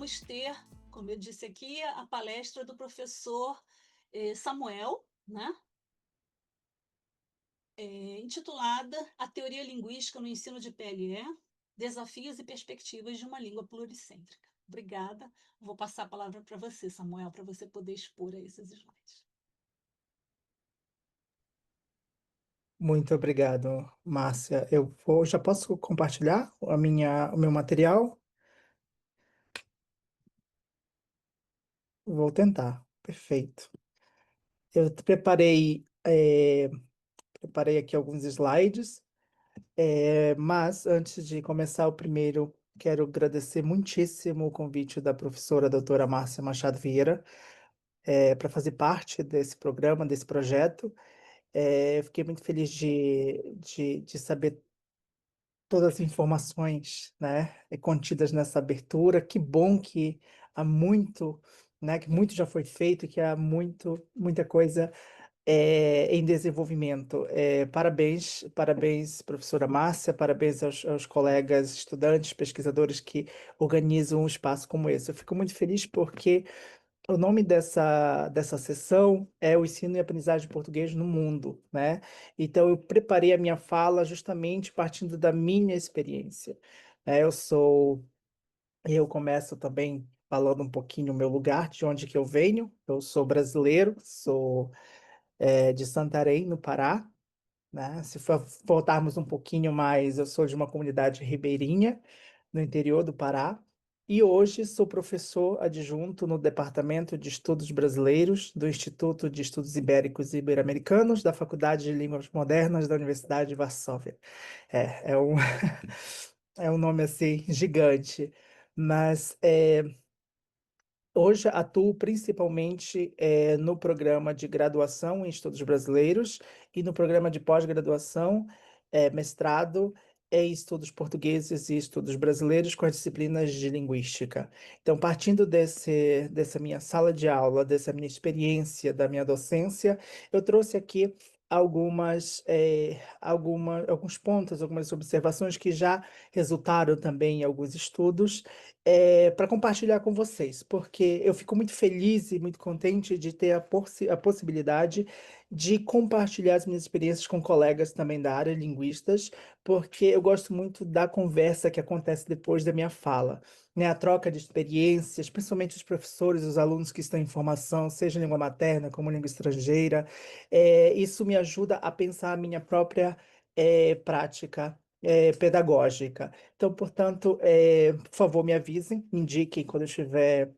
vamos ter, como eu disse aqui, a palestra do professor Samuel, né? Intitulada A Teoria Linguística no Ensino de PLE, Desafios e Perspectivas de uma Língua Pluricêntrica. Obrigada. Vou passar a palavra para você, Samuel, para você poder expor aí esses slides. Muito obrigado, Márcia. Já posso compartilhar o meu material? Vou tentar. Perfeito. Eu preparei aqui alguns slides, mas antes de começar o primeiro, quero agradecer muitíssimo o convite da professora doutora Márcia Machado Vieira, para fazer parte desse programa, desse projeto. Fiquei muito feliz de saber todas as informações, né, contidas nessa abertura. Que bom que há muito, né, que muito já foi feito, que há muita coisa em desenvolvimento. Parabéns, parabéns, professora Márcia, parabéns aos colegas, estudantes, pesquisadores que organizam um espaço como esse. Eu fico muito feliz porque o nome dessa sessão é o ensino e aprendizagem de português no mundo, né? Então, eu preparei a minha fala justamente partindo da minha experiência. né? Eu sou, eu começo também falando um pouquinho o meu lugar, de onde que eu venho. Eu sou brasileiro, sou de Santarém, no Pará, né? Se voltarmos um pouquinho mais, eu sou de uma comunidade ribeirinha, no interior do Pará, e hoje sou professor adjunto no Departamento de Estudos Brasileiros do Instituto de Estudos Ibéricos e Ibero-Americanos da Faculdade de Línguas Modernas da Universidade de Varsóvia. É um, é um nome assim gigante, mas hoje atuo principalmente no programa de graduação em estudos brasileiros e no programa de pós-graduação, mestrado em estudos portugueses e estudos brasileiros com as disciplinas de linguística. Então, partindo dessa minha sala de aula, dessa minha experiência, da minha docência, eu trouxe aqui alguns pontos, algumas observações que já resultaram também em alguns estudos para compartilhar com vocês, porque eu fico muito feliz e muito contente de ter a possibilidade de compartilhar as minhas experiências com colegas também da área, linguistas, porque eu gosto muito da conversa que acontece depois da minha fala, né? A troca de experiências, principalmente os professores, os alunos que estão em formação, seja em língua materna como língua estrangeira, isso me ajuda a pensar a minha própria prática pedagógica. Então, portanto, por favor, me avisem, me indiquem quando eu estiver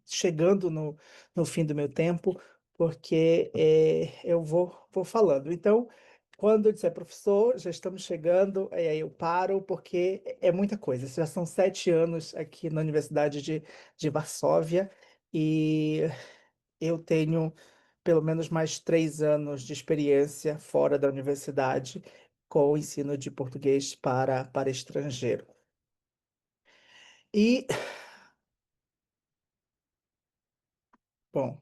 chegando no fim do meu tempo, porque eu vou falando. Então, quando eu disser professor, já estamos chegando, aí eu paro, porque é muita coisa. Já são 7 anos aqui na Universidade de Varsóvia, e eu tenho pelo menos mais 3 anos de experiência fora da universidade com o ensino de português para estrangeiro. E, bom,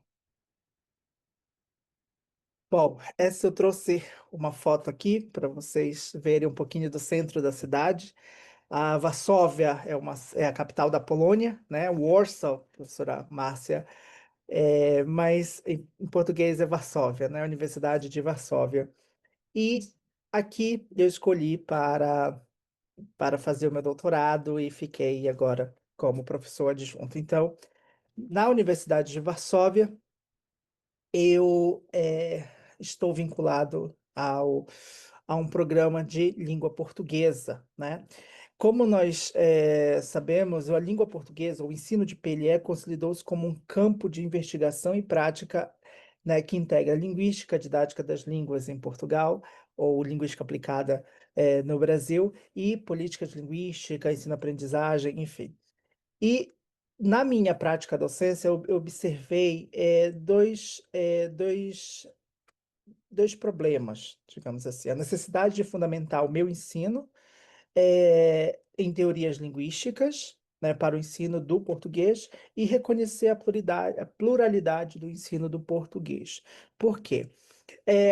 essa eu trouxe uma foto aqui para vocês verem um pouquinho do centro da cidade. A Varsóvia é a capital da Polônia, né? Warsaw, professora Márcia, mas em português é Varsóvia, né? Universidade de Varsóvia. E aqui eu escolhi para fazer o meu doutorado e fiquei agora como professor adjunto. Então, na Universidade de Varsóvia, eu estou vinculado a um programa de língua portuguesa, né? Como nós sabemos, a língua portuguesa, o ensino de PLE, consolidou-se como um campo de investigação e prática, né, que integra a linguística, a didática das línguas em Portugal, ou linguística aplicada no Brasil, e política de linguística, ensino-aprendizagem, enfim. E na minha prática docência, eu observei dois problemas, digamos assim. A necessidade de fundamentar o meu ensino em teorias linguísticas, né, para o ensino do português e reconhecer a pluralidade do ensino do português. Por quê?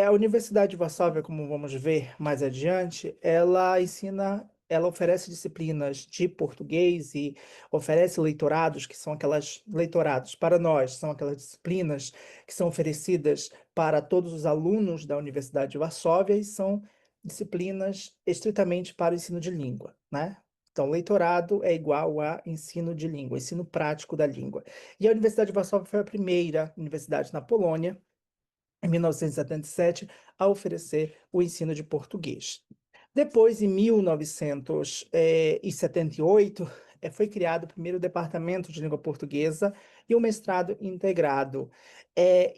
A Universidade de Varsóvia, como vamos ver mais adiante, ela ensina ela oferece disciplinas de português e oferece leitorados, que são aquelas leitorados para nós, são aquelas disciplinas que são oferecidas para todos os alunos da Universidade de Varsóvia e são disciplinas estritamente para o ensino de língua, né? Então, leitorado é igual a ensino de língua, ensino prático da língua. E a Universidade de Varsóvia foi a primeira universidade na Polônia, em 1977, a oferecer o ensino de português. Depois, em 1978, foi criado o primeiro departamento de língua portuguesa e o mestrado integrado.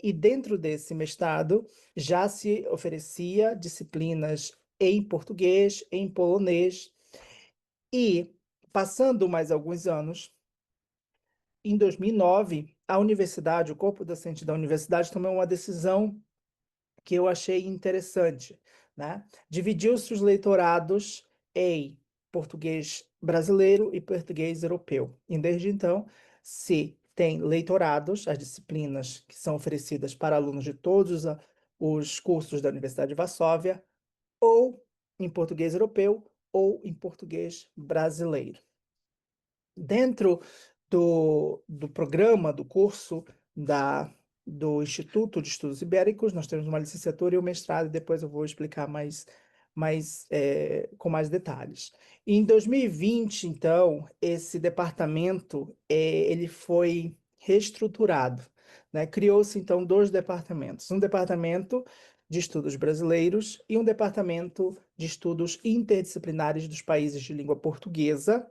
E dentro desse mestrado já se oferecia disciplinas em português, em polonês, e passando mais alguns anos, em 2009, a universidade, o corpo docente da universidade tomou uma decisão que eu achei interessante, né? Dividiu-se os leitorados em português brasileiro e português europeu. E desde então, se tem leitorados, as disciplinas que são oferecidas para alunos de todos os cursos da Universidade de Varsóvia, ou em português europeu ou em português brasileiro. Dentro do programa, do curso do Instituto de Estudos Ibéricos, nós temos uma licenciatura e um mestrado, e depois eu vou explicar com mais detalhes. Em 2020, então, esse departamento ele foi reestruturado, né? Criou-se, então, dois departamentos. Um departamento de estudos brasileiros e um departamento de estudos interdisciplinares dos países de língua portuguesa.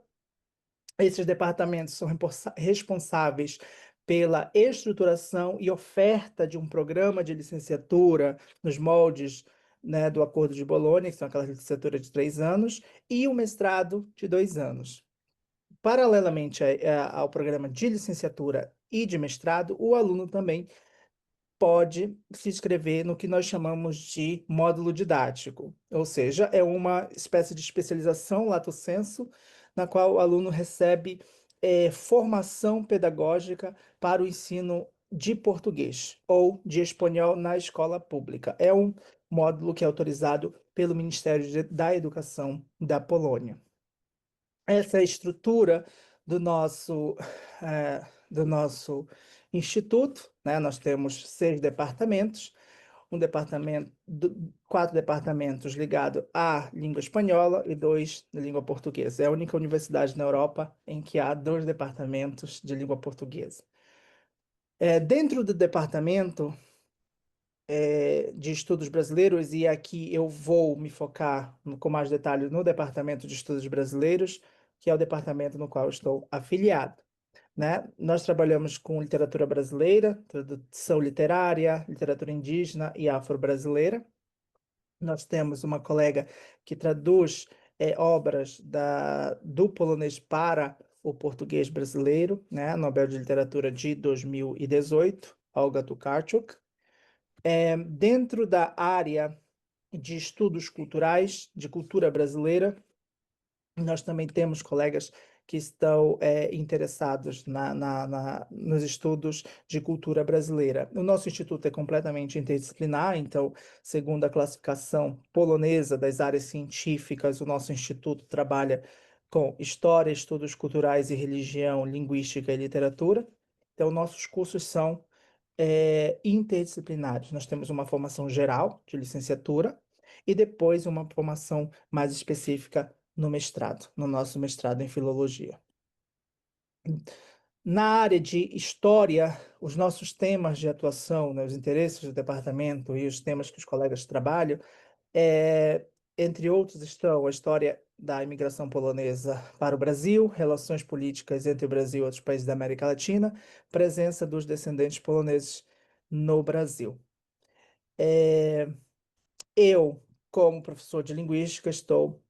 Esses departamentos são responsáveis pela estruturação e oferta de um programa de licenciatura nos moldes, né, do Acordo de Bolonha, que são aquelas licenciaturas de 3 anos, e o mestrado de 2 anos. Paralelamente ao programa de licenciatura e de mestrado, o aluno também pode se inscrever no que nós chamamos de módulo didático, ou seja, é uma espécie de especialização lato sensu, na qual o aluno recebe formação pedagógica para o ensino de português ou de espanhol na escola pública. É um módulo que é autorizado pelo Ministério da Educação da Polônia. Essa é a estrutura do nosso, do nosso instituto, né? Nós temos 6 departamentos, quatro departamentos ligados à língua espanhola e 2 de língua portuguesa. É a única universidade na Europa em que há 2 departamentos de língua portuguesa. Dentro do departamento de estudos brasileiros, e aqui eu vou me focar com mais detalhes no departamento de estudos brasileiros, que é o departamento no qual eu estou afiliado, né? Nós trabalhamos com literatura brasileira, tradução literária, literatura indígena e afro-brasileira. Nós temos uma colega que traduz obras do polonês para o português brasileiro, né? Nobel de Literatura de 2018, Olga Tokarczuk. Dentro da área de estudos culturais, de cultura brasileira, nós também temos colegas que estão interessados nos estudos de cultura brasileira. O nosso instituto é completamente interdisciplinar, então, segundo a classificação polonesa das áreas científicas, o nosso instituto trabalha com história, estudos culturais e religião, linguística e literatura. Então, nossos cursos são interdisciplinares. Nós temos uma formação geral de licenciatura e depois uma formação mais específica no mestrado, no nosso mestrado em filologia. Na área de história, os nossos temas de atuação, né, os interesses do departamento e os temas que os colegas trabalham, entre outros, estão a história da imigração polonesa para o Brasil, relações políticas entre o Brasil e outros países da América Latina, presença dos descendentes poloneses no Brasil. Eu, como professor de linguística, estou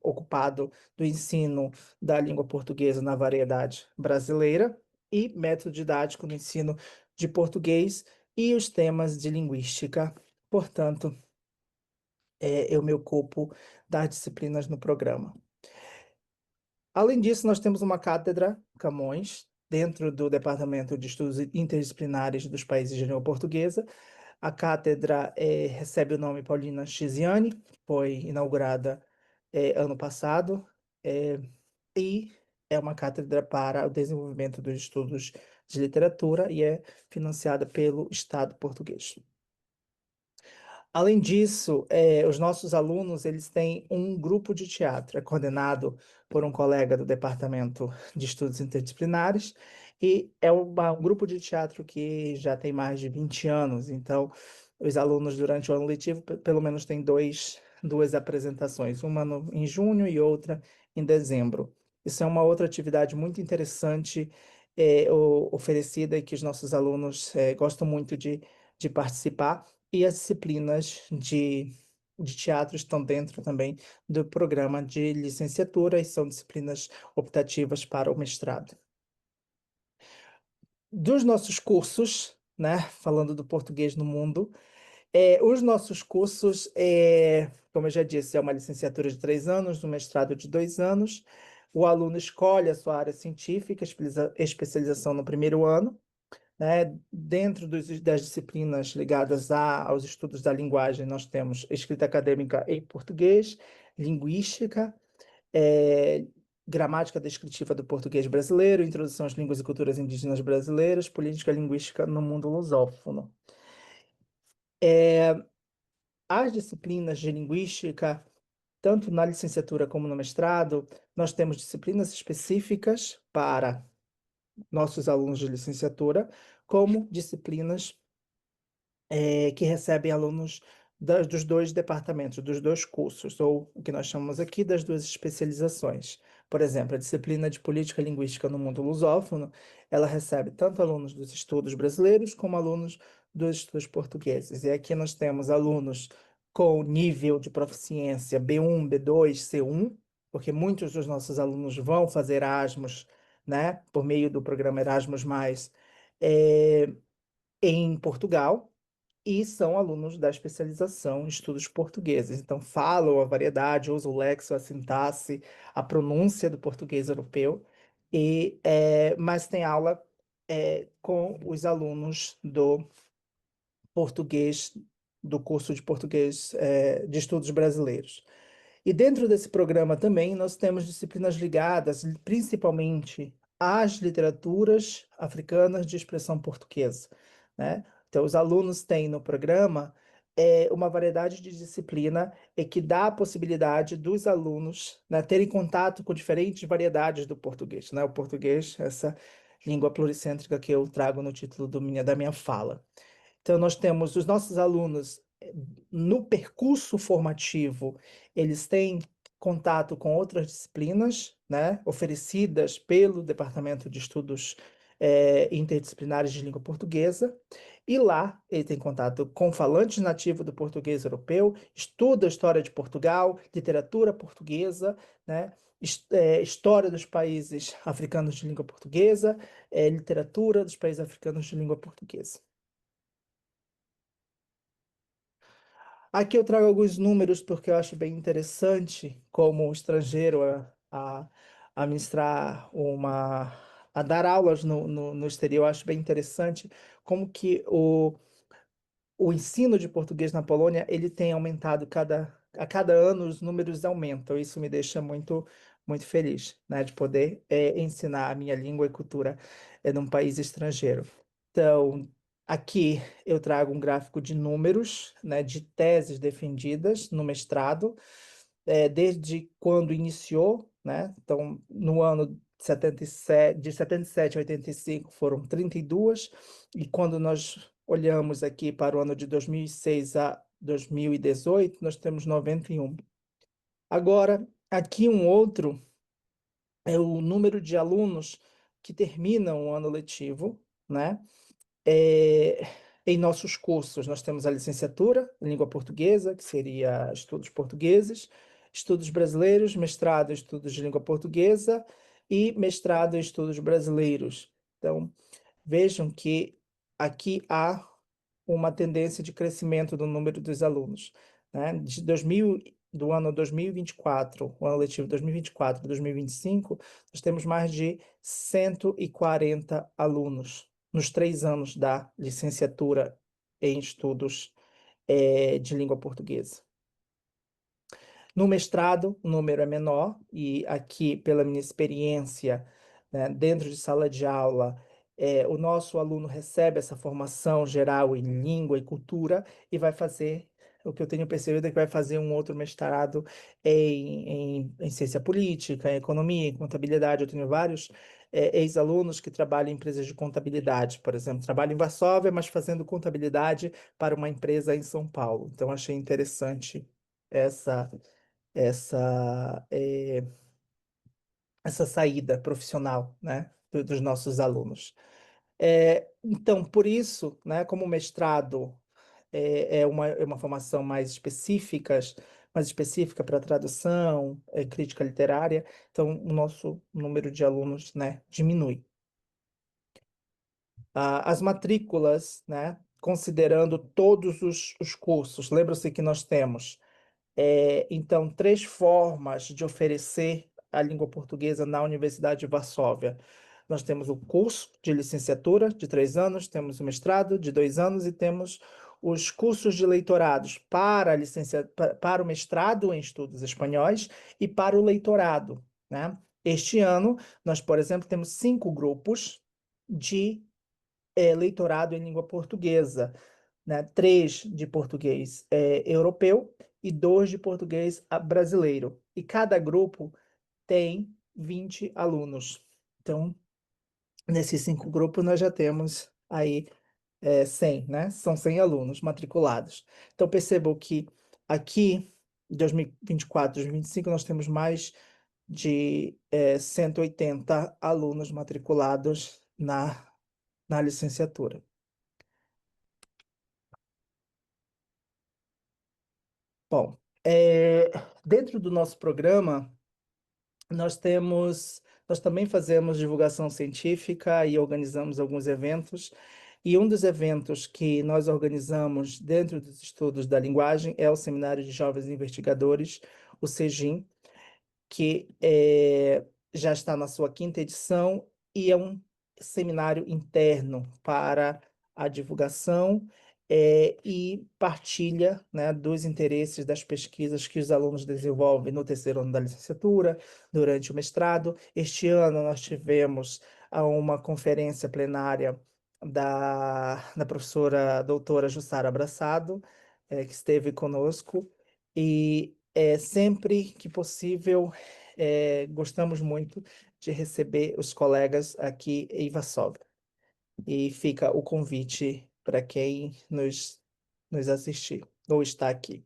ocupado do ensino da língua portuguesa na variedade brasileira e método didático no ensino de português e os temas de linguística. Portanto, eu me ocupo das disciplinas no programa. Além disso, nós temos uma cátedra Camões, dentro do Departamento de Estudos Interdisciplinares dos Países de Língua Portuguesa. A cátedra recebe o nome Paulina Chiziane, foi inaugurada ano passado, eh, e é uma cátedra para o desenvolvimento dos estudos de literatura e é financiada pelo Estado português. Além disso, os nossos alunos, eles têm um grupo de teatro, é coordenado por um colega do Departamento de Estudos Interdisciplinares, e é um grupo de teatro que já tem mais de 20 anos, então os alunos durante o ano letivo pelo menos têm 2 apresentações, uma em junho e outra em dezembro. Isso é uma outra atividade muito interessante, oferecida e que os nossos alunos, gostam muito de participar. E as disciplinas de teatro estão dentro também do programa de licenciatura e são disciplinas optativas para o mestrado. Dos nossos cursos, né, falando do português no mundo, os nossos cursos, como eu já disse, é uma licenciatura de 3 anos, um mestrado de 2 anos. O aluno escolhe a sua área científica, especialização no primeiro ano, né? Dentro das disciplinas ligadas aos estudos da linguagem, nós temos escrita acadêmica em português, linguística, gramática descritiva do português brasileiro, introdução às línguas e culturas indígenas brasileiras, política linguística no mundo lusófono. As disciplinas de linguística, tanto na licenciatura como no mestrado, nós temos disciplinas específicas para nossos alunos de licenciatura, como disciplinas que recebem alunos dos 2 departamentos, dos 2 cursos, ou o que nós chamamos aqui das 2 especializações. Por exemplo, a disciplina de Política Linguística no Mundo Lusófono, ela recebe tanto alunos dos estudos brasileiros como alunos dos estudos portugueses. E aqui nós temos alunos com nível de proficiência B1, B2, C1, porque muitos dos nossos alunos vão fazer Erasmus, né, por meio do programa Erasmus+, em Portugal, e são alunos da especialização em estudos portugueses. Então, falam a variedade, usam o léxico, a sintaxe, a pronúncia do português europeu, mas tem aula com os alunos do português, do curso de português de estudos brasileiros. E dentro desse programa também nós temos disciplinas ligadas principalmente às literaturas africanas de expressão portuguesa, né? Então, os alunos têm no programa uma variedade de disciplina que dá a possibilidade dos alunos, né, terem contato com diferentes variedades do português, né? O português, essa língua pluricêntrica que eu trago no título da minha fala. Então, nós temos os nossos alunos no percurso formativo, eles têm contato com outras disciplinas, né, oferecidas pelo Departamento de Estudos Interdisciplinares de Língua Portuguesa, e lá ele tem contato com falantes nativos do português europeu, estuda a história de Portugal, literatura portuguesa, né, história dos países africanos de língua portuguesa, literatura dos países africanos de língua portuguesa. Aqui eu trago alguns números porque eu acho bem interessante, como estrangeiro, a ministrar a dar aulas no exterior. Eu acho bem interessante como que o ensino de português na Polônia, ele tem aumentado a cada ano, os números aumentam. Isso me deixa muito, muito feliz, né, de poder ensinar a minha língua e cultura num país estrangeiro. Então, aqui eu trago um gráfico de números, né, de teses defendidas no mestrado, desde quando iniciou, né? Então, no ano de 77 a 85 foram 32, e quando nós olhamos aqui para o ano de 2006 a 2018, nós temos 91. Agora, aqui um outro é o número de alunos que terminam o ano letivo, né? Eh, Em nossos cursos, nós temos a licenciatura em língua portuguesa, que seria estudos portugueses, estudos brasileiros, mestrado em estudos de língua portuguesa e mestrado em estudos brasileiros. Então, vejam que aqui há uma tendência de crescimento do número dos alunos, né? Do ano 2024, o ano letivo 2024 a 2025, nós temos mais de 140 alunos nos 3 anos da licenciatura em estudos de língua portuguesa. No mestrado, o número é menor, e aqui, pela minha experiência, né, dentro de sala de aula, o nosso aluno recebe essa formação geral em língua e cultura e vai fazer, o que eu tenho percebido é que vai fazer um outro mestrado em ciência política, em economia, em contabilidade. Eu tenho vários ex-alunos que trabalham em empresas de contabilidade, por exemplo, trabalham em Varsóvia, mas fazendo contabilidade para uma empresa em São Paulo. Então, achei interessante essa essa essa saída profissional, né, dos nossos alunos. Então, por isso, né, como o mestrado é uma formação mais específica para tradução, crítica literária, então o nosso número de alunos, né, diminui. As matrículas, né, considerando todos os cursos, lembra-se que nós temos então, três formas de oferecer a língua portuguesa na Universidade de Varsóvia. Nós temos o curso de licenciatura de 3 anos, temos o mestrado de 2 anos e temos os cursos de leitorados para para o mestrado em estudos espanhóis e para o leitorado, né? Este ano, nós, por exemplo, temos 5 grupos de leitorado em língua portuguesa, né? 3 de português europeu e 2 de português brasileiro. E cada grupo tem 20 alunos. Então, nesses 5 grupos, nós já temos aí 100, né? São 100 alunos matriculados. Então, percebo que aqui, em 2024, 2025, nós temos mais de 180 alunos matriculados na licenciatura. Bom, dentro do nosso programa, nós também fazemos divulgação científica e organizamos alguns eventos. E um dos eventos que nós organizamos dentro dos estudos da linguagem é o Seminário de Jovens Investigadores, o SEGIM, que já está na sua quinta edição e é um seminário interno para a divulgação e partilha, né, dos interesses das pesquisas que os alunos desenvolvem no terceiro ano da licenciatura, durante o mestrado. Este ano nós tivemos uma conferência plenária da professora doutora Jussara Abraçado, que esteve conosco, e sempre que possível gostamos muito de receber os colegas aqui em Varsóvia. E fica o convite para quem nos assistir ou está aqui.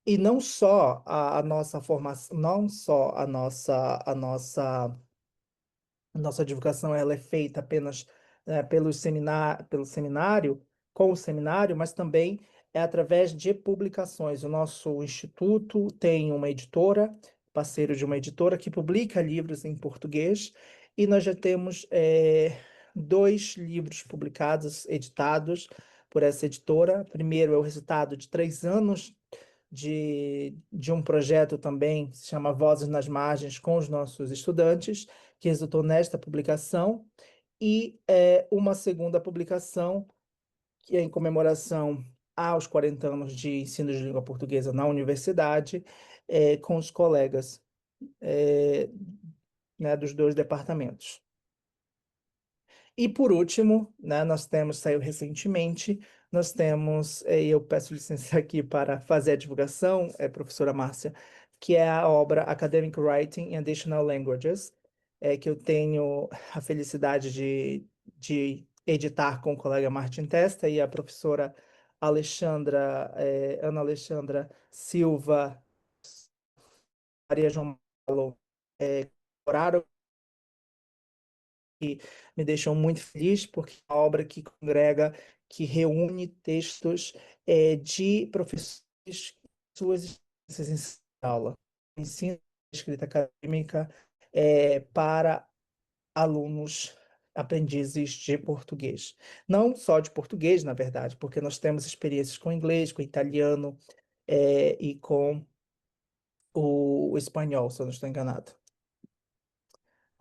E não só a nossa formação, não só a nossa divulgação ela é feita apenas pelo seminário, com o seminário, mas também é através de publicações. O nosso instituto tem uma editora, parceiro de uma editora, que publica livros em português, e nós já temos 2 livros publicados, editados por essa editora. Primeiro é o resultado de 3 anos de um projeto também, que se chama Vozes nas Margens, com os nossos estudantes, que resultou nesta publicação, e uma segunda publicação, que é em comemoração aos 40 anos de ensino de língua portuguesa na universidade, com os colegas eh, né, dos 2 departamentos. E por último, né, saiu recentemente, nós temos, e eu peço licença aqui para fazer a divulgação, professora Márcia, que é a obra Academic Writing in Additional Languages, que eu tenho a felicidade de editar com o colega Martin Testa e a professora Ana Alexandra Silva, Maria João Malo, colaboraram, que me deixou muito feliz, porque é uma obra que congrega, que reúne textos de professores, suas experiências em sala de aula, ensino, escrita acadêmica, para alunos aprendizes de português. Não só de português, na verdade, porque nós temos experiências com inglês, com italiano, e com o espanhol, se eu não estou enganado.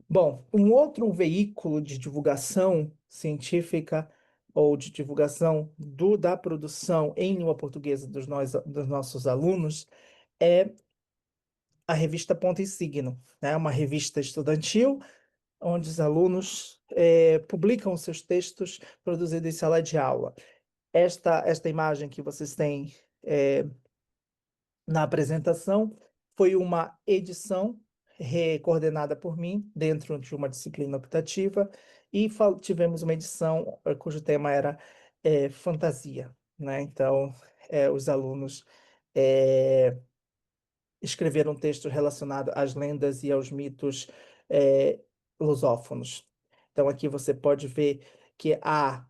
Bom, um outro veículo de divulgação científica ou de divulgação da produção em língua portuguesa dos nossos alunos é a revista Ponto e Signo, né? Uma revista estudantil onde os alunos publicam seus textos produzidos em sala de aula. Esta imagem que vocês têm na apresentação foi uma edição coordenada por mim dentro de uma disciplina optativa e tivemos uma edição cujo tema era fantasia, né? Então, os alunos eh, escreveram um texto relacionado às lendas e aos mitos eh, lusófonos. Então, aqui você pode ver que há,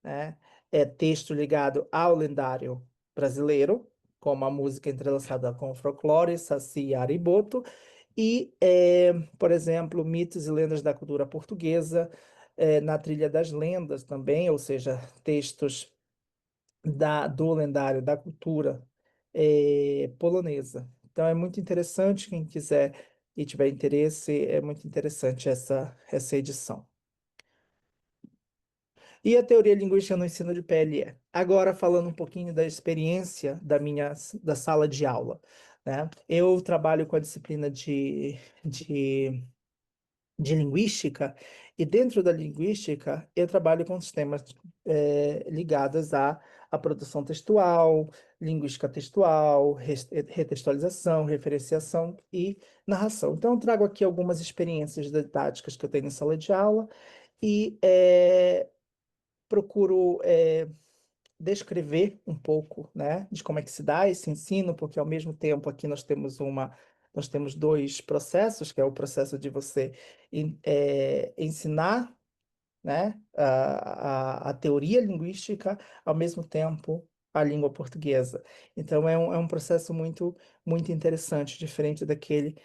né, texto ligado ao lendário brasileiro, como a música entrelaçada com o folclore, Saci e Ariboto, e, por exemplo, mitos e lendas da cultura portuguesa, na Trilha das Lendas também, ou seja, textos do lendário, da cultura polonesa. Então é muito interessante, quem quiser e tiver interesse, é muito interessante essa edição. E a teoria linguística no ensino de PLE? Agora falando um pouquinho da experiência da sala de aula, né? Eu trabalho com a disciplina de de linguística, e dentro da linguística eu trabalho com os temas ligados à produção textual, linguística textual, retextualização, referenciação e narração. Então, eu trago aqui algumas experiências didáticas que eu tenho em sala de aula e procuro descrever um pouco, né, de como é que se dá esse ensino, porque ao mesmo tempo aqui nós temos dois processos, que é o processo de você ensinar, né, a teoria linguística, ao mesmo tempo a língua portuguesa. Então é um processo muito interessante, diferente daquele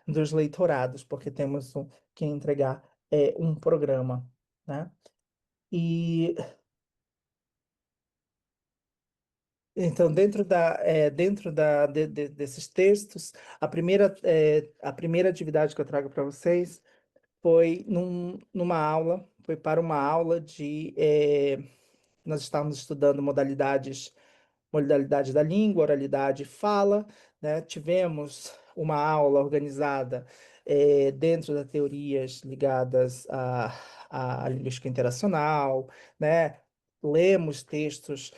dos leitorados, porque temos que entregar um programa, né? E então, desses textos, a primeira atividade que eu trago para vocês foi foi para uma aula nós estávamos estudando modalidade da língua, oralidade e fala, né? Tivemos uma aula organizada dentro das teorias ligadas à linguística interacional, né? Lemos textos,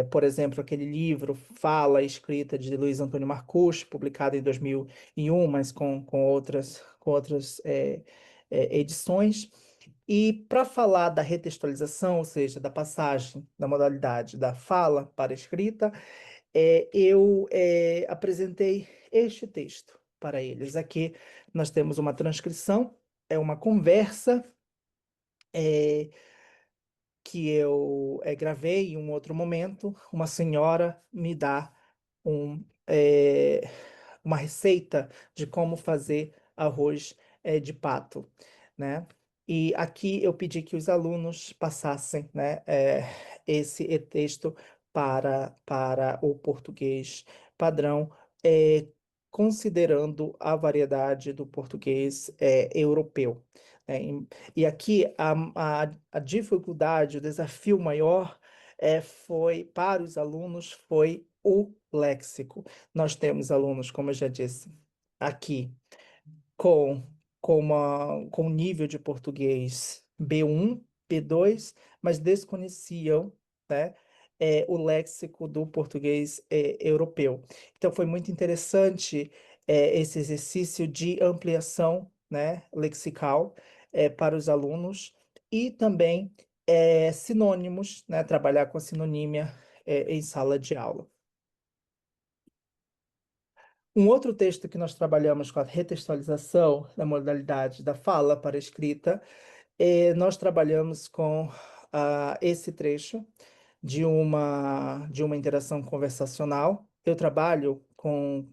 por exemplo, aquele livro Fala, escrita de Luiz Antônio Marcucci, publicado em 2001, mas com outras edições. E para falar da retextualização, ou seja, da passagem da modalidade da fala para a escrita, eu apresentei este texto para eles. Aqui nós temos uma transcrição, é uma conversa eh, que eu gravei em um outro momento. Uma senhora me dá um, eh, uma receita de como fazer arroz de pato, né? E aqui eu pedi que os alunos passassem, né, esse texto para o português padrão, considerando a variedade do português europeu, né? E aqui a dificuldade, o desafio maior foi para os alunos foi o léxico. Nós temos alunos, como eu já disse, aqui com, com nível de português B1, B2, mas desconheciam, né, o léxico do português europeu. Então, foi muito interessante esse exercício de ampliação, né, lexical para os alunos e também sinônimos, né, trabalhar com a sinonímia em sala de aula. Um outro texto que nós trabalhamos com a retextualização da modalidade da fala para a escrita, nós trabalhamos com esse trecho de uma interação conversacional. Eu trabalho com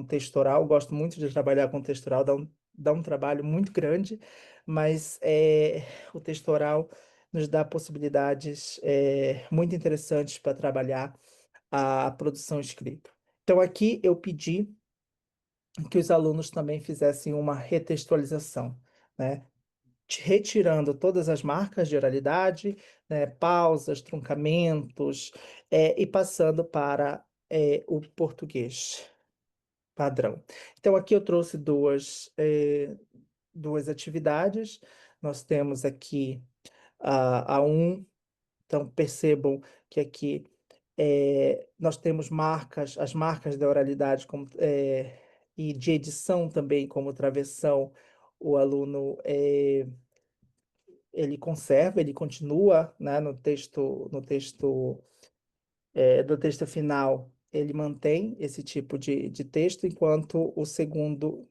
texto oral, gosto muito de trabalhar com texto oral, dá um trabalho muito grande, mas o texto oral nos dá possibilidades muito interessantes para trabalhar a produção escrita. Então, aqui eu pedi que os alunos também fizessem uma retextualização, né? retirando todas as marcas de oralidade, né, pausas, truncamentos, e passando para o português padrão. Então, aqui eu trouxe duas atividades. Nós temos aqui a um, então percebam que aqui nós temos marcas, as marcas da oralidade e de edição também, como travessão, o aluno ele conserva, ele continua, né, do texto final, ele mantém esse tipo de texto, enquanto o segundo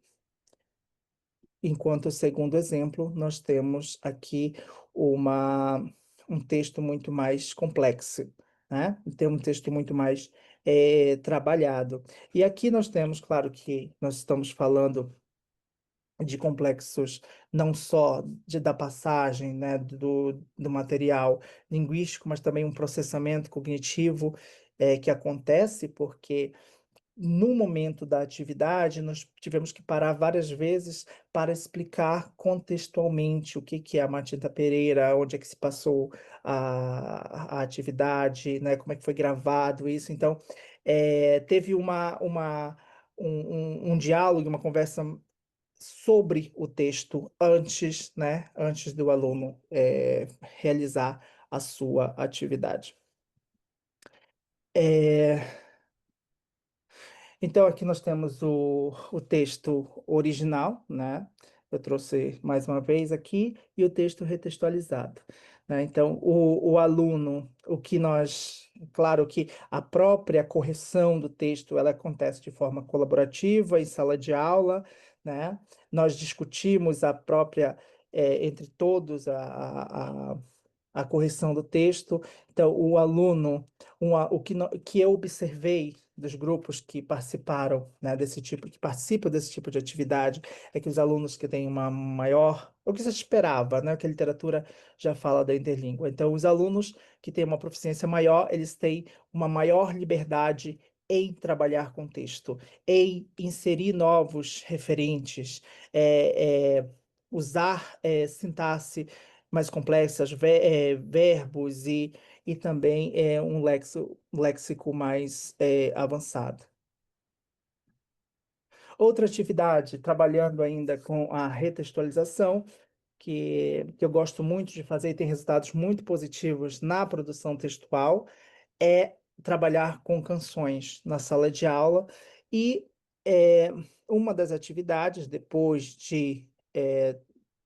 exemplo, nós temos aqui uma, um texto muito mais complexo, né? Tem um texto muito mais trabalhado. E aqui nós temos, claro que nós estamos falando de complexos não só da passagem, né, do material linguístico, mas também um processamento cognitivo que acontece porque no momento da atividade, nós tivemos que parar várias vezes para explicar contextualmente o que que é a Matinta Pereira, onde é que se passou a atividade, né, como é que foi gravado isso. Então, teve um diálogo, uma conversa sobre o texto antes, né, antes do aluno realizar a sua atividade. É, Então, aqui nós temos o texto original, né? Eu trouxe mais uma vez aqui, e o texto retextualizado, né? Então, o aluno, claro que a própria correção do texto, ela acontece de forma colaborativa, em sala de aula, né? Nós discutimos entre todos, a correção do texto. Então, o aluno, que eu observei dos grupos que participaram, né, que participam desse tipo de atividade, é que os alunos que têm uma maior, o que se esperava, né, que a literatura já fala da interlíngua. Então, os alunos que têm uma proficiência maior, eles têm uma maior liberdade em trabalhar com texto, em inserir novos referentes, usar sintaxe mais complexas, verbos e também um léxico mais avançado. Outra atividade, trabalhando ainda com a retextualização, que eu gosto muito de fazer e tem resultados muito positivos na produção textual, é trabalhar com canções na sala de aula. E uma das atividades, depois de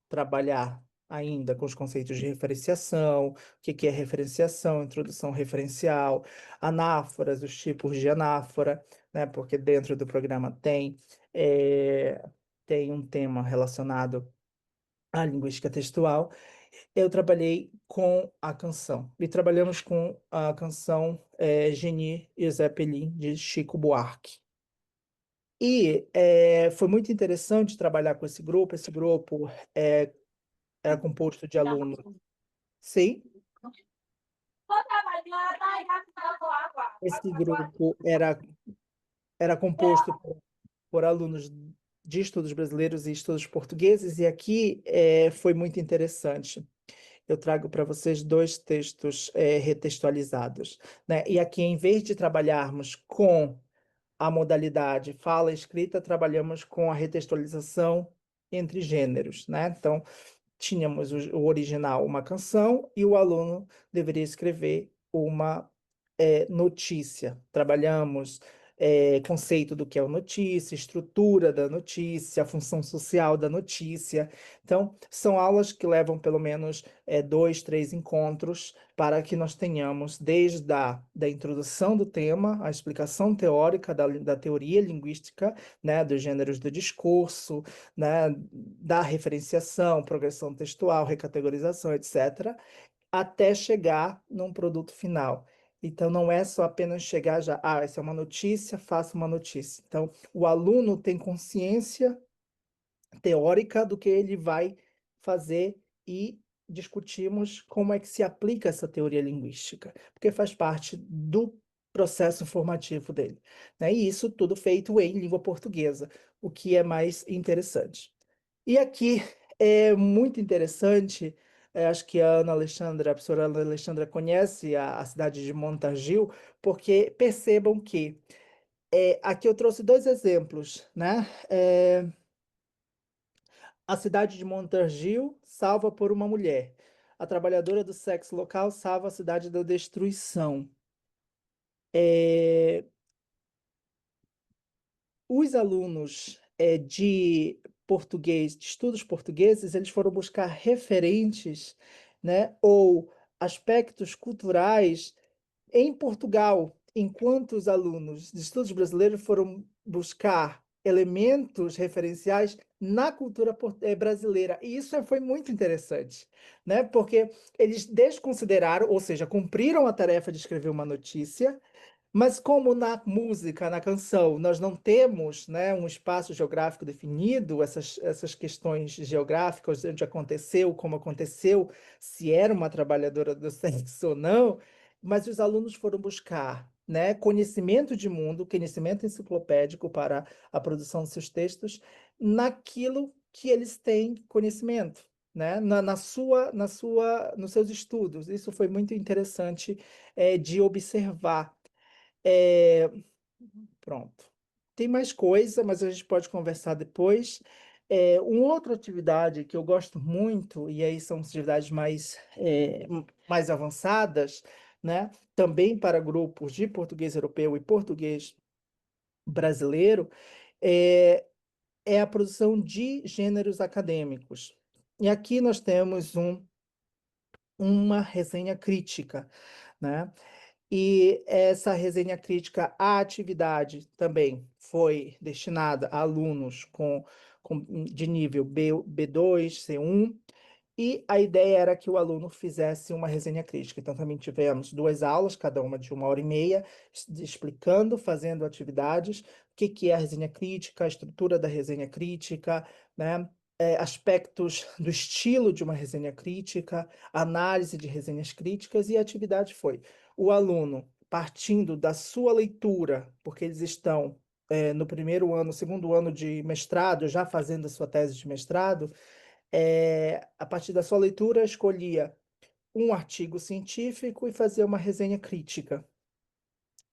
trabalhar ainda com os conceitos de referenciação, o que que é referenciação, introdução referencial, anáforas, os tipos de anáfora, né? Porque dentro do programa tem um tema relacionado à linguística textual. Eu trabalhei com a canção, e trabalhamos com a canção Genie e Zeppelin, de Chico Buarque. E foi muito interessante trabalhar com esse grupo. Esse grupo era composto de alunos. Sim, esse grupo era composto por alunos de estudos brasileiros e estudos portugueses, e aqui foi muito interessante. Eu trago para vocês dois textos retextualizados, né? E aqui, em vez de trabalharmos com a modalidade fala escrita, trabalhamos com a retextualização entre gêneros, né? Então, tínhamos o original, uma canção, e o aluno deveria escrever uma notícia. Trabalhamos conceito do que é a notícia, estrutura da notícia, a função social da notícia. Então, são aulas que levam pelo menos 2, 3 encontros para que nós tenhamos, desde da introdução do tema, a explicação teórica da teoria linguística, né, dos gêneros do discurso, né, da referenciação, progressão textual, recategorização, etc., até chegar num produto final. Então, não é só apenas chegar já, essa é uma notícia, faça uma notícia. Então, o aluno tem consciência teórica do que ele vai fazer e discutimos como é que se aplica essa teoria linguística, porque faz parte do processo formativo dele, né? E isso tudo feito em língua portuguesa, o que é mais interessante. E aqui É muito interessante. Acho que a Ana Alexandra, a professora Ana Alexandra conhece a cidade de Montargis, porque percebam que aqui eu trouxe dois exemplos, né? A cidade de Montargis salva por uma mulher. A trabalhadora do sexo local salva a cidade da destruição. É, os alunos de português, de estudos portugueses, eles foram buscar referentes, né, ou aspectos culturais em Portugal, enquanto os alunos de estudos brasileiros foram buscar elementos referenciais na cultura brasileira. E isso foi muito interessante, né? Porque eles desconsideraram, ou seja, cumpriram a tarefa de escrever uma notícia, mas como na música, na canção, nós não temos, né, um espaço geográfico definido, essas questões geográficas, onde aconteceu, como aconteceu, se era uma trabalhadora do sexo ou não, mas os alunos foram buscar, né, conhecimento de mundo, conhecimento enciclopédico para a produção dos seus textos, naquilo que eles têm conhecimento, né, nos seus estudos. Isso foi muito interessante, de observar. É, pronto. Tem mais coisa, mas a gente pode conversar depois. Uma outra atividade que eu gosto muito, e aí são atividades mais avançadas, né? Também para grupos de português europeu e português brasileiro, é, é a produção de gêneros acadêmicos. E aqui nós temos uma resenha crítica, né? E essa resenha crítica à atividade também foi destinada a alunos de nível B2, C1, e a ideia era que o aluno fizesse uma resenha crítica. Então, também tivemos duas aulas, cada uma de 1 hora e meia, explicando, fazendo atividades, o que é a resenha crítica, a estrutura da resenha crítica, né? Aspectos do estilo de uma resenha crítica, análise de resenhas críticas, e a atividade foi o aluno partindo da sua leitura, porque eles estão no primeiro ano, segundo ano de mestrado, já fazendo a sua tese de mestrado, a partir da sua leitura, escolhia um artigo científico e fazia uma resenha crítica.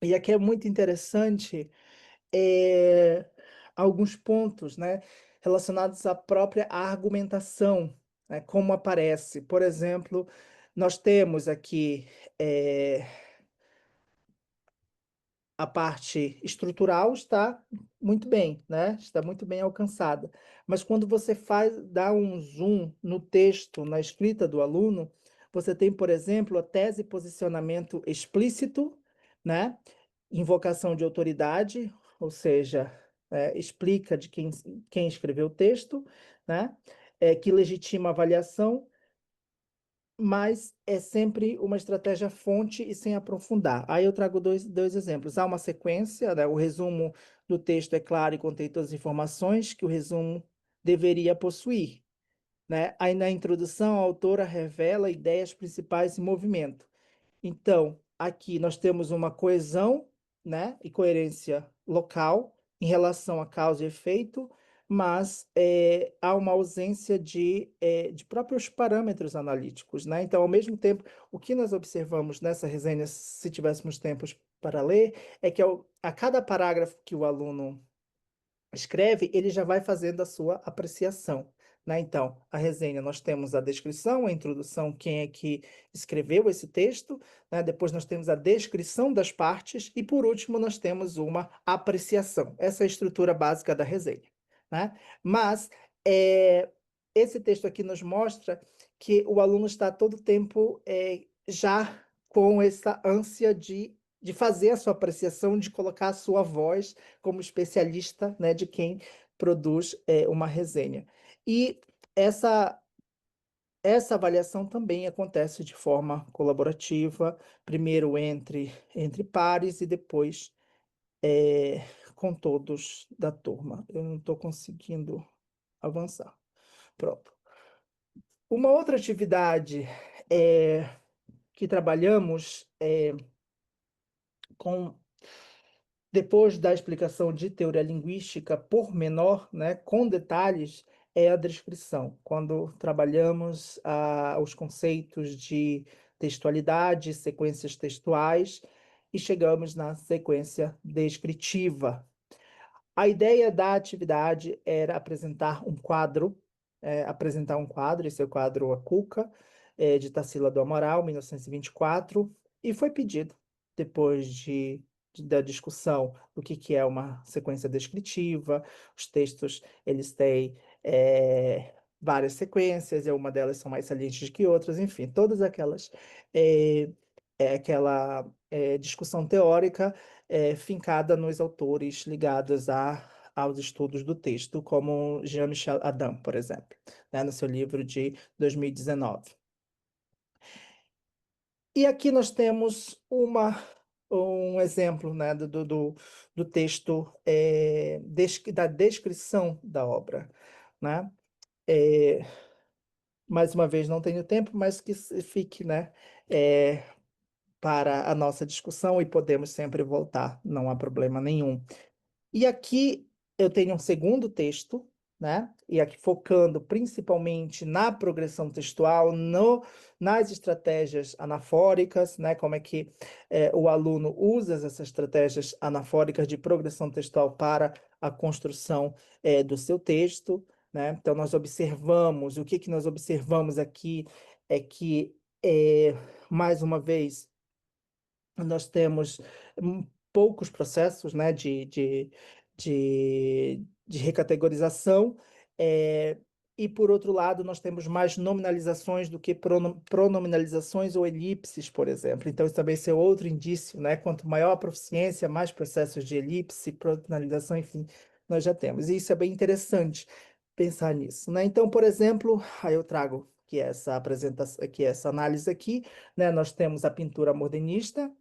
E aqui é muito interessante é, alguns pontos, né, relacionados à própria argumentação, né, como aparece. Por exemplo, nós temos aqui a parte estrutural está muito bem, né? Está muito bem alcançada. Mas quando você dá um zoom no texto, na escrita do aluno, você tem, por exemplo, a tese e posicionamento explícito, né? Invocação de autoridade, ou seja, explica de quem escreveu o texto, né? Que legitima a avaliação, mas é sempre uma estratégia fonte e sem aprofundar. Aí eu trago dois exemplos. Há uma sequência, né? O resumo do texto é claro e contém todas as informações que o resumo deveria possuir, né? Aí na introdução, a autora revela ideias principais em movimento. Então, aqui nós temos uma coesão, né, e coerência local em relação a causa e efeito, mas há uma ausência de próprios parâmetros analíticos, né? Então, ao mesmo tempo, o que nós observamos nessa resenha, se tivéssemos tempos para ler, é que a cada parágrafo que o aluno escreve, ele já vai fazendo a sua apreciação, né? Então, a resenha, nós temos a descrição, a introdução, quem é que escreveu esse texto, né? Depois nós temos a descrição das partes e, por último, nós temos uma apreciação. Essa é a estrutura básica da resenha, né? Mas é, esse texto aqui nos mostra que o aluno está todo o tempo já com essa ânsia de fazer a sua apreciação, de colocar a sua voz como especialista, né, de quem produz uma resenha. E essa, essa avaliação também acontece de forma colaborativa, primeiro entre pares e depois com todos da turma. Eu não estou conseguindo avançar. Pronto. Uma outra atividade que trabalhamos com depois da explicação de teoria linguística por menor, né, com detalhes, é a descrição, quando trabalhamos os conceitos de textualidade, sequências textuais, e chegamos na sequência descritiva. A ideia da atividade era apresentar um quadro, esse é o quadro A Cuca, de Tarsila do Amaral, 1924, e foi pedido, depois da discussão do que é uma sequência descritiva. Os textos, eles têm várias sequências, e uma delas são mais salientes que outras, enfim, todas aquelas, eh, aquela discussão teórica fincada nos autores ligados aos estudos do texto, como Jean-Michel Adam, por exemplo, né, no seu livro de 2019. E aqui nós temos um exemplo, né, do texto, da descrição da obra, né? Eh, Mais uma vez, não tenho tempo, mas que fique, né, eh, para a nossa discussão, e podemos sempre voltar, não há problema nenhum. E aqui eu tenho um segundo texto, né? E aqui focando principalmente na progressão textual, nas estratégias anafóricas, né? Como é que o aluno usa essas estratégias anafóricas de progressão textual para a construção do seu texto, né? Então, o que nós observamos aqui é que, mais uma vez, nós temos poucos processos, né, de recategorização, e, por outro lado, nós temos mais nominalizações do que pronominalizações ou elipses, por exemplo. Então, isso também é outro indício, né? Quanto maior a proficiência, mais processos de elipse, pronominalização, enfim, nós já temos. E isso é bem interessante pensar nisso, né? Então, por exemplo, aí eu trago que essa apresentação, que essa análise aqui, né? Nós temos a pintura modernista,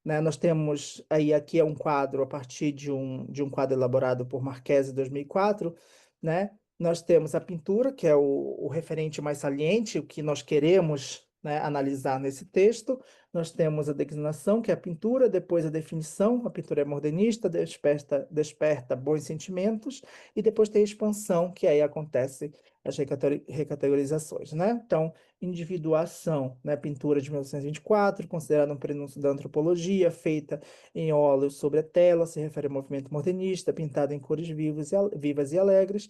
né? Nós temos aí, aqui é um quadro a partir de um quadro elaborado por Marquese em 2004, né? Nós temos a pintura, que é o referente mais saliente, o que nós queremos, né, analisar nesse texto. Nós temos a declinação, que é a pintura, depois a definição, a pintura é modernista, desperta bons sentimentos, e depois tem a expansão, que aí acontece as recategorizações, né? Então, individuação, né? Pintura de 1924, considerada um prenúncio da antropologia, feita em óleo sobre a tela, se refere ao movimento modernista, pintado em cores vivas e alegres.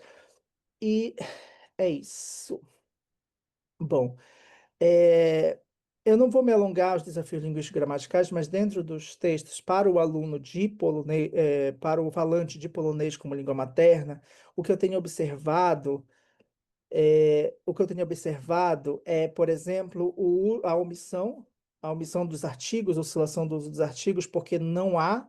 E é isso. Bom, é, eu não vou me alongar aos desafios linguísticos gramaticais, mas dentro dos textos para o aluno de polonês, para o falante de polonês como língua materna, o que eu tenho observado é, por exemplo, a omissão dos artigos, oscilação do uso dos artigos, porque não há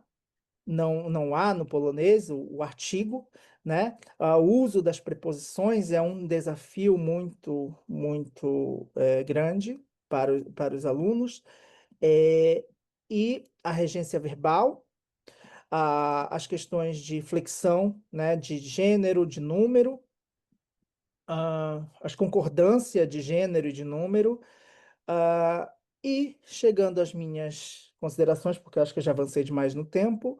no polonês o artigo, né? O uso das preposições é um desafio muito, muito grande para os alunos. Eh, e a regência verbal, as questões de flexão, né? De gênero, de número, as concordâncias de gênero e de número, ah, e chegando às minhas considerações, porque eu acho que eu já avancei demais no tempo,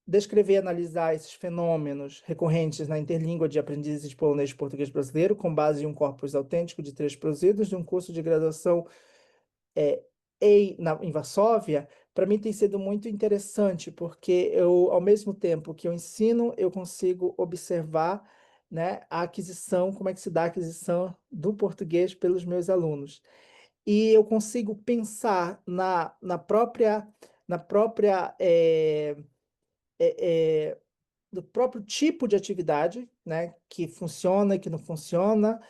descrever e analisar esses fenômenos recorrentes na interlíngua de aprendizes de polonês e português brasileiro, com base em um corpus autêntico de trechos produzidos de um curso de graduação em Varsóvia. Para mim tem sido muito interessante, porque eu, ao mesmo tempo que eu ensino, eu consigo observar, né, a aquisição, como é que se dá a aquisição do português pelos meus alunos. E eu consigo pensar na própria do próprio tipo de atividade, né, que funciona e que não funciona,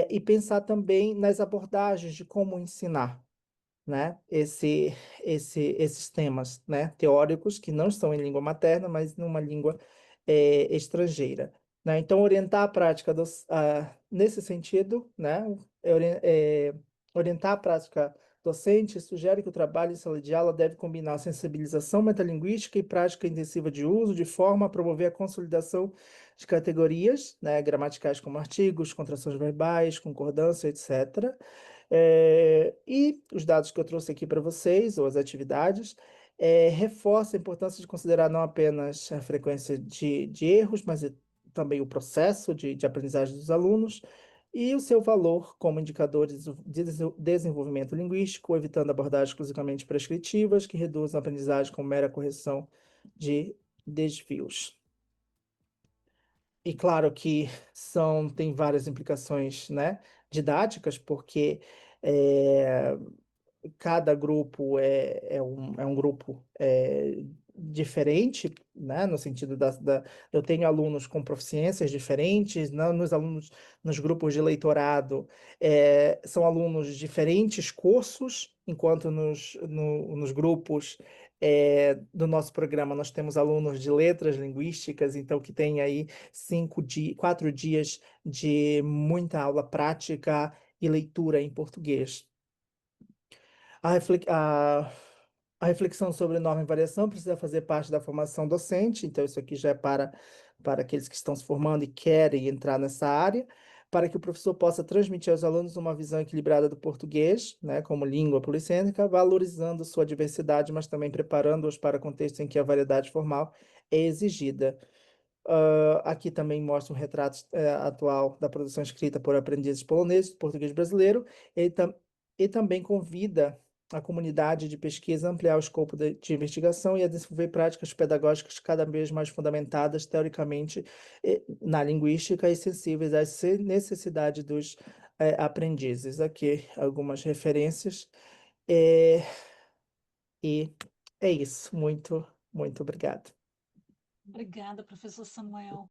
e pensar também nas abordagens de como ensinar, né, esses temas, né, teóricos que não estão em língua materna, mas numa língua estrangeira, né? Então, orientar a prática nesse sentido, né, orientar a prática docente sugere que o trabalho em sala de aula deve combinar sensibilização metalinguística e prática intensiva de uso, de forma a promover a consolidação de categorias, né, gramaticais como artigos, contrações verbais, concordância, etc. E os dados que eu trouxe aqui para vocês, ou as atividades, reforçam a importância de considerar não apenas a frequência de erros, mas também o processo de aprendizagem dos alunos e o seu valor como indicador de desenvolvimento linguístico, evitando abordagens exclusivamente prescritivas que reduzam a aprendizagem com mera correção de desvios. E claro que tem várias implicações, né, didáticas, porque cada grupo é um grupo diferente, né, no sentido eu tenho alunos com proficiências diferentes, nos grupos de leitorado, são alunos de diferentes cursos, enquanto nos grupos do nosso programa nós temos alunos de letras linguísticas, então que tem aí 4 dias de muita aula prática e leitura em português. A refle a a reflexão sobre norma e variação precisa fazer parte da formação docente, então isso aqui já é para aqueles que estão se formando e querem entrar nessa área, para que o professor possa transmitir aos alunos uma visão equilibrada do português, né, como língua policêntrica, valorizando sua diversidade, mas também preparando-os para contextos em que a variedade formal é exigida. Aqui também mostra um retrato atual da produção escrita por aprendizes poloneses do português brasileiro. E também convida a comunidade de pesquisa a ampliar o escopo de investigação e a desenvolver práticas pedagógicas cada vez mais fundamentadas teoricamente na linguística e sensíveis às necessidades dos aprendizes. Aqui algumas referências. E é isso. Muito, muito obrigado. Obrigada, professor Samuel.